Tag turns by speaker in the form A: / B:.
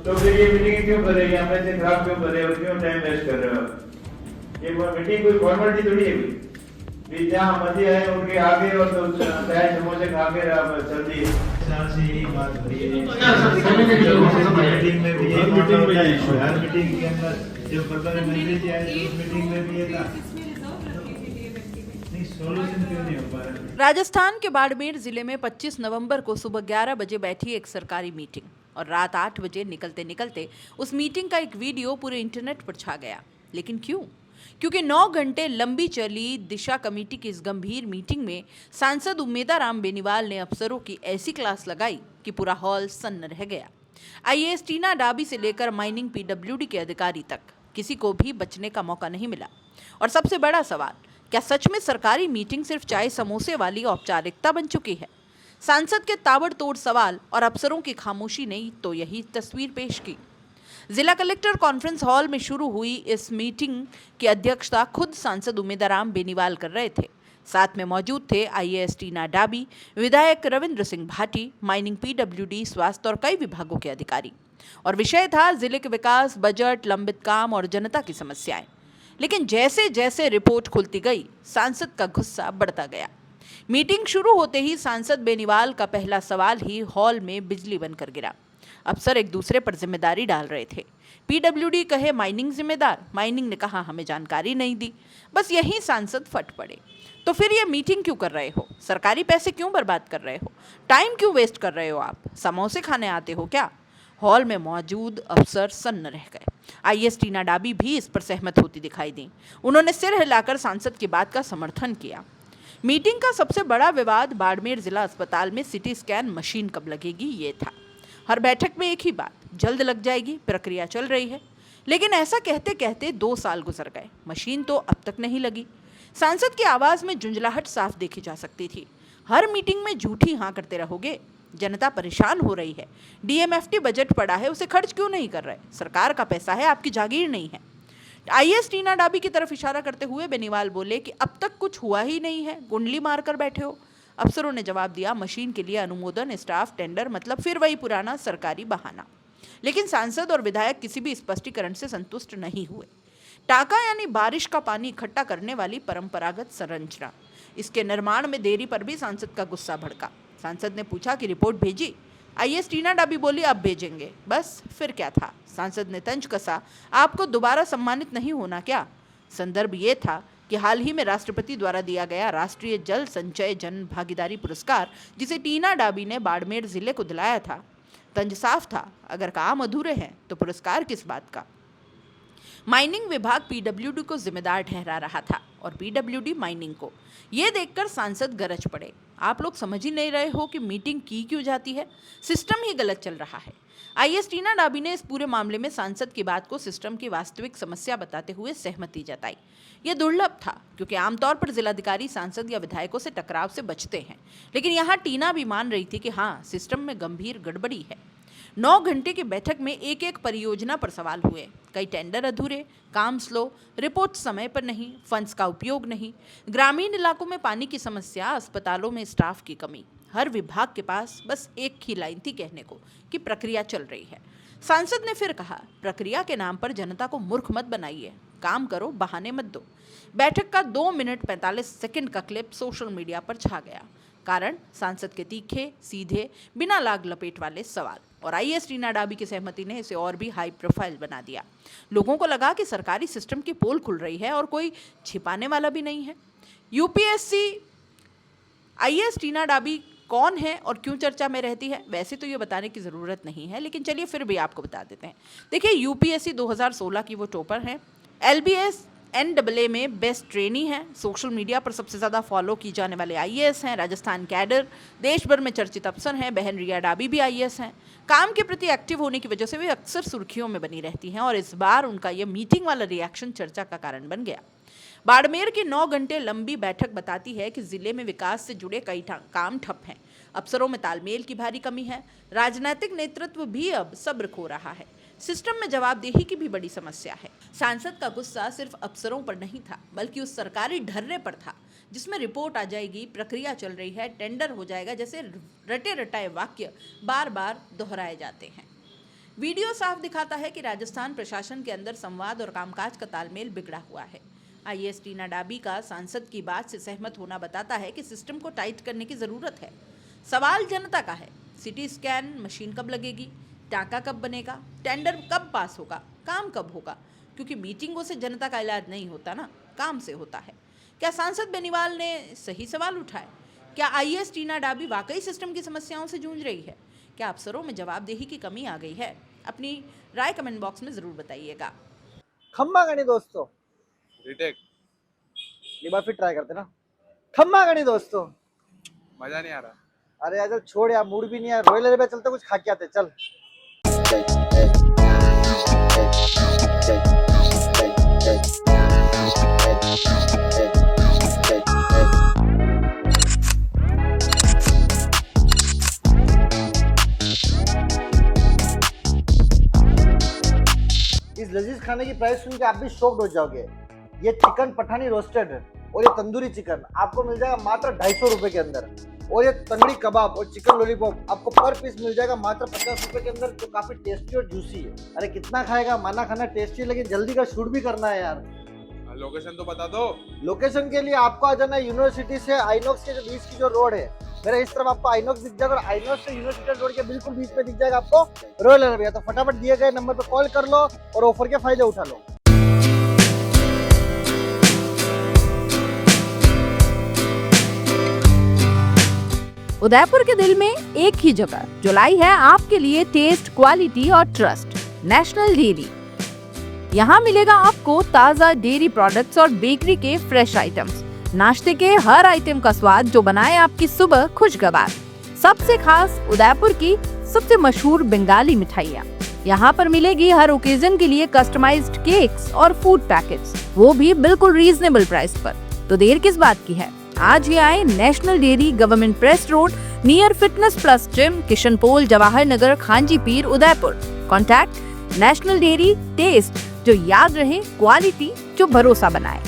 A: तो फिर ये मीटिंग क्यों कर रहे हैं, यहाँ पैसे खराब क्यों कर रहे हो, क्यों टाइम वेस्ट कर रहे हो? ये मीटिंग कोई फॉर्मेलिटी थोड़ी है कि जहाँ मर्जी आए उनके आगे और तो चाय समोसे खा के चल दिए। यही बात हो रही है मीटिंग में भी, हर मीटिंग के अंदर जो प्रकार मैसेज आए उस मीटिंग में भी ये था।
B: राजस्थान के बाड़मेर जिले में 25 नवंबर को सुबह 11 बजे बैठी एक सरकारी मीटिंग और रात 8 बजे निकलते निकलते उस मीटिंग का एक वीडियो पूरे इंटरनेट पर छा गया। लेकिन क्यों? क्योंकि 9 घंटे लंबी चली दिशा कमेटी की इस गंभीर मीटिंग में सांसद उम्मेदाराम बेनीवाल ने अफसरों की ऐसी क्लास लगाई कि पूरा हॉल सन्न रह गया। आईएएस टीना डाबी से लेकर माइनिंग पीडब्ल्यूडी के अधिकारी तक किसी को भी बचने का मौका नहीं मिला। और सबसे बड़ा सवाल, क्या सच में सरकारी मीटिंग सिर्फ चाय समोसे वाली औपचारिकता बन चुकी है? सांसद के ताबड़तोड़ सवाल और अफसरों की खामोशी ने तो यही तस्वीर पेश की। जिला कलेक्टर कॉन्फ्रेंस हॉल में शुरू हुई इस मीटिंग की अध्यक्षता खुद सांसद उम्मेदाराम बेनीवाल कर रहे थे। साथ में मौजूद थे आईएएस टीना डाबी, विधायक रविंद्र सिंह भाटी, माइनिंग पीडब्ल्यूडी, स्वास्थ्य और कई विभागों के अधिकारी। और विषय था जिले के विकास, बजट, लंबित काम और जनता की समस्याएं। लेकिन जैसे जैसे रिपोर्ट खुलती गई, सांसद का गुस्सा बढ़ता गया। मीटिंग शुरू होते ही सांसद बेनीवाल का पहला सवाल ही हॉल में बिजली बनकर गिरा। अफसर एक दूसरे पर जिम्मेदारी डाल रहे थे। पीडब्ल्यूडी कहे माइनिंग जिम्मेदार, माइनिंग ने कहा हमें जानकारी नहीं दी। बस यही सांसद फट पड़े। तो फिर ये मीटिंग क्यों कर रहे हो? सरकारी पैसे क्यों बर्बाद कर रहे हो? टाइम क्यों वेस्ट कर रहे हो? आप समोसे खाने आते हो क्या? हॉल में मौजूद अफसर सन्न रह गए। आईएएस टीना डाबी भी इस पर सहमत होती दिखाई दी। उन्होंने सिर हिलाकर सांसद की बात का समर्थन किया। मीटिंग का सबसे बड़ा विवाद बाड़मेर जिला अस्पताल में सिटी स्कैन मशीन कब लगेगी ये था। हर बैठक में एक ही बात, जल्द लग जाएगी, प्रक्रिया चल रही है। लेकिन ऐसा कहते कहते 2 साल गुजर गए, मशीन तो अब तक नहीं लगी। सांसद की आवाज में झुंझलाहट साफ देखी जा सकती थी। हर मीटिंग में झूठी हाँ करते रहोगे? जनता परेशान हो रही है। डीएमएफटी बजट पड़ा है, उसे खर्च क्यों नहीं कर रहे? सरकार का पैसा है, आपकी जागीर नहीं है। आईएएस टीना डाबी की तरफ इशारा करते हुए बेनीवाल बोले कि अब तक कुछ हुआ ही नहीं है, कुंडली मारकर बैठे हो। अफसरों ने जवाब दिया, मशीन के लिए अनुमोदन, स्टाफ, टेंडर, मतलब फिर वही पुराना सरकारी बहाना। लेकिन सांसद और विधायक किसी भी स्पष्टीकरण से संतुष्ट नहीं हुए। टाका यानी बारिश का पानी इकट्ठा करने वाली परंपरागत संरचना, इसके निर्माण में देरी पर भी सांसद का गुस्सा भड़का। सांसद ने पूछा कि रिपोर्ट भेजी? आईएएस टीना डाबी बोली अब भेजेंगे। बस फिर क्या था? सांसद ने तंज कसा, आपको दोबारा सम्मानित नहीं होना क्या? संदर्भ ये था कि हाल ही में राष्ट्रपति द्वारा दिया गया राष्ट्रीय जल संचय जन भागीदारी पुरस्कार, जिसे टीना डाबी ने बाड़मेर जिले को दिलाया था। तंज साफ था, अगर काम अधूरे हैं तो पुरस्कार किस बात का? माइनिंग विभाग पीडब्ल्यूडी को जिम्मेदार ठहरा रहा था और पीडब्ल्यूडी माइनिंग को। यह देखकर सांसद गरज पड़े, आप लोग समझ ही नहीं रहे हो कि मीटिंग की क्यों जाती है? सिस्टम ही गलत चल रहा है। आईएएस टीना डाबी ने इस पूरे मामले में सांसद की बात को सिस्टम की वास्तविक समस्या बताते हुए सहमति जताई। यह दुर्लभ था क्योंकि आमतौर पर जिलाधिकारी सांसद या विधायकों से टकराव से बचते हैं, लेकिन यहाँ टीना भी मान रही थी कि हाँ, सिस्टम में गंभीर गड़बड़ी है। 9 घंटे की बैठक में एक एक परियोजना पर सवाल हुए। कई टेंडर अधूरे, काम स्लो, रिपोर्ट समय पर नहीं, फंड्स का उपयोग नहीं, ग्रामीण इलाकों में पानी की समस्या, अस्पतालों में स्टाफ की कमी। हर विभाग के पास बस एक ही लाइन थी कहने को कि प्रक्रिया चल रही है। सांसद ने फिर कहा, प्रक्रिया के नाम पर जनता को मूर्ख मत बनाइए, काम करो, बहाने मत दो। बैठक का 2 मिनट 45 सेकंड का क्लिप सोशल मीडिया पर छा गया। कारण सांसद के तीखे, सीधे, बिना लाग लपेट वाले सवाल। और आईएएस टीना डाबी की सहमति ने इसे और भी हाई प्रोफाइल बना दिया। लोगों को लगा कि सरकारी सिस्टम की पोल खुल रही है और कोई छिपाने वाला भी नहीं है। यूपीएससी आईएएस टीना डाबी कौन है और क्यों चर्चा में रहती है, वैसे तो ये बताने की ज़रूरत नहीं है, लेकिन चलिए फिर भी आपको बता देते हैं। देखिए, यूपीएससी 2016 की वो टॉपर है, एलबीएस एनडब्ल्यूए में बेस्ट ट्रेनी है, सोशल मीडिया पर सबसे ज़्यादा फॉलो की जाने वाले आईएएस हैं, राजस्थान कैडर, देश भर में चर्चित अफसर हैं। बहन रिया डाबी भी आईएएस हैं। काम के प्रति एक्टिव होने की वजह से वे अक्सर सुर्खियों में बनी रहती हैं और इस बार उनका यह मीटिंग वाला रिएक्शन चर्चा का कारण बन गया। बाड़मेर की 9 घंटे लंबी बैठक बताती है कि जिले में विकास से जुड़े कई काम ठप हैं, अफसरों में तालमेल की भारी कमी है, राजनीतिक नेतृत्व भी अब सब्र खो रहा है, सिस्टम में जवाबदेही की भी बड़ी समस्या है। सांसद का गुस्सा सिर्फ अफसरों पर नहीं था, बल्कि उस सरकारी ढर्रे पर था जिसमें रिपोर्ट आ जाएगी, प्रक्रिया चल रही है, टेंडर हो जाएगा जैसे रटे रटाए वाक्य बार बार दोहराए जाते हैं। वीडियो साफ दिखाता है कि राजस्थान प्रशासन के अंदर संवाद और कामकाज का तालमेल बिगड़ा हुआ है। आईएएस टीना डाबी का सांसद की बात से सहमत होना बताता है कि सिस्टम को टाइट करने की जरूरत है। सवाल जनता का है, सिटी स्कैन मशीन कब लगेगी, टाका कब बनेगा, टेंडर कब पास होगा, काम कब होगा, क्योंकि मीटिंगों से जनता का इलाज नहीं होता ना, काम से होता है। क्या सांसद बेनीवाल ने सही सवाल उठाए? क्या आईएएस टीना डाबी वाकई सिस्टम की समस्याओं से जूझ रही है? क्या अफसरों में जवाबदेही की कमी आ गई है? अपनी राय कमेंट बॉक्स में जरूर बताइएगा।
C: खम्मा गणी दोस्तों,
D: रिटेक
C: ये बार फिर ट्राई करते ना। खम्मा गणी दोस्तों,
D: मजा नहीं आ रहा।
C: अरे यार छोड़ यार, मूड भी नहीं है। रॉयल एरिया चलते, कुछ खा के आते, चल। इस लजीज खाने की प्राइस सुन के आप भी शॉक्ड हो जाओगे। ये चिकन पठानी रोस्टेड और ये तंदूरी चिकन आपको मिल जाएगा मात्र 250 रुपए के अंदर, और ये तंगड़ी कबाब और चिकन लॉलीपॉप आपको पर पीस मिल जाएगा मात्र 50 रुपए के अंदर, जो काफी टेस्टी और जूसी है। अरे कितना खाएगा, माना खाना टेस्टी है, लेकिन जल्दी का शूट भी करना है यार।
D: लोकेशन तो बता दो।
C: लोकेशन के लिए आपको आ जाना है यूनिवर्सिटी से आइनॉक्स के जो बीच की जो रोड है, मेरे इस तरफ आपको आइनॉक्स दिख जाएगा, और आइनॉक्स से यूनिवर्सिटी रोड के बिल्कुल बीच में दिख जाएगा आपको रॉयल एरिया। तो फटाफट दिए गए नंबर पर कॉल कर लो और ऑफर के फायदे उठा लो।
B: उदयपुर के दिल में एक ही जगह जो लाई है आपके लिए टेस्ट, क्वालिटी और ट्रस्ट, नेशनल डेयरी। यहाँ मिलेगा आपको ताजा डेयरी प्रोडक्ट्स और बेकरी के फ्रेश आइटम्स, नाश्ते के हर आइटम का स्वाद जो बनाए आपकी सुबह खुशगवार। सबसे खास उदयपुर की सबसे मशहूर बंगाली मिठाइयाँ। यहाँ पर मिलेगी हर ओकेजन के लिए कस्टमाइज्ड केक्स और फूड पैकेट्स, वो भी बिल्कुल रीजनेबल प्राइस पर। तो देर किस बात की है, आज ही आए national dairy, government press road, near fitness plus gym, Kishan Pol, Jawahar Nagar, Khanji Pir, Udaipur. Contact national dairy, test जो याद रहे, क्वालिटी जो भरोसा बनाए।